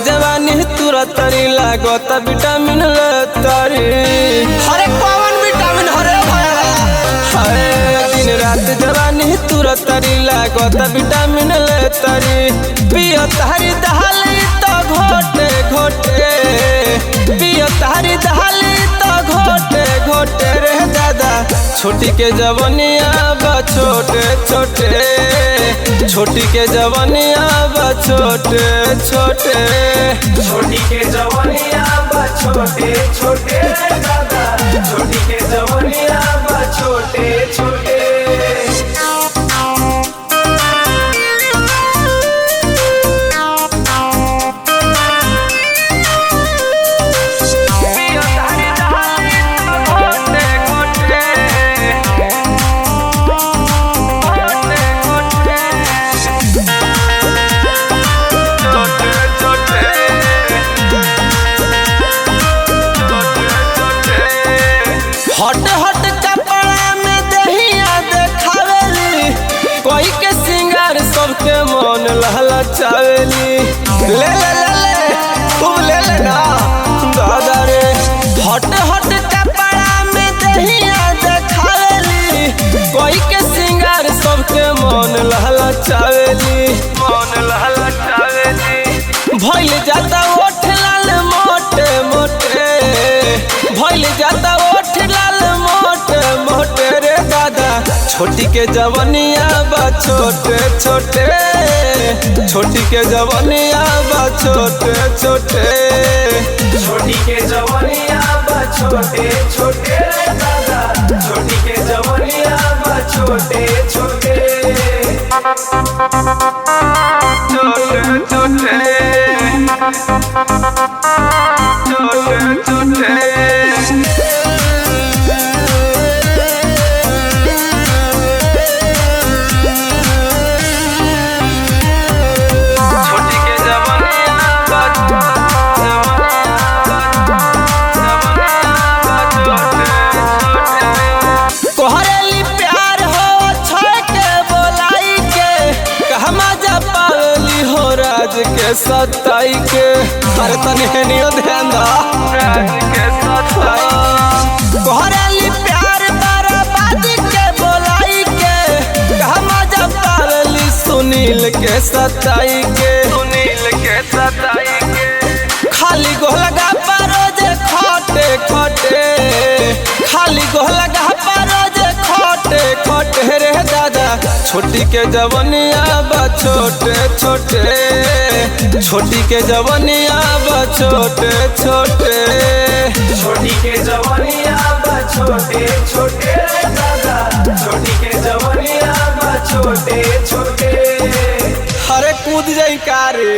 जवानी तुरंत तरी लागत विटामिन तारी हरे कौन विटामिन हरे हरे दिन रात जवानी तुरंत तरी लागत विटामिन तारी पियो तारी दहाली तो घोटे घोटे पियो तारी दहाली तो घोटे घोटे रे दादा छोटी के जवानिया बा छोटे छोटे छोटी के जवानिया बा छोटे छोटे छोटी के जवानिया बा छोटे छोटे दादा छोटी के जवानिया बा छोटे छोटे हट हट कपड़ा में दहिया देखावेली कोई के सिंगार सबके मन लहलचावेली ले ले ले ले खूब ले ले ना दादा रे हट हट कपड़ा में दहिया देखावेली कोई के सिंगार सबके मन लहलचावेली भइल जाता ओठ लाल मोटे मोटे भइल जाता ओठ लाल मोटे मोटे रे दादा छोटी के जवानिया बा छोटे छोटे छोटी के जवानिया बा छोटे छोटे छोटी के जवानिया बा छोटे छोटे दादा छोटी के जवानिया बा छोटे छोटे कोहरेली प्यार हो छोड़ के बोलाई के कहमा जा पावली हो राज के सताई के हर तने नियो ध्यान दा राज के सताई कोहरेली प्यार बर्बाद के बोलाई के कहमा जा पावली सुनील के सताई के खाली गोलगा परोज खोटे खोटे खाली गोलगा परोज खोटे खोटे रे दादा छोटी के जवानिया बा छोटे छोटे छोटी के जवानिया बा छोटे छोटे छोटी के जवानिया बा छोटे छोटे दादा छोटी के जवानिया बा छोटे छोटे हरे कूद जाई का रे।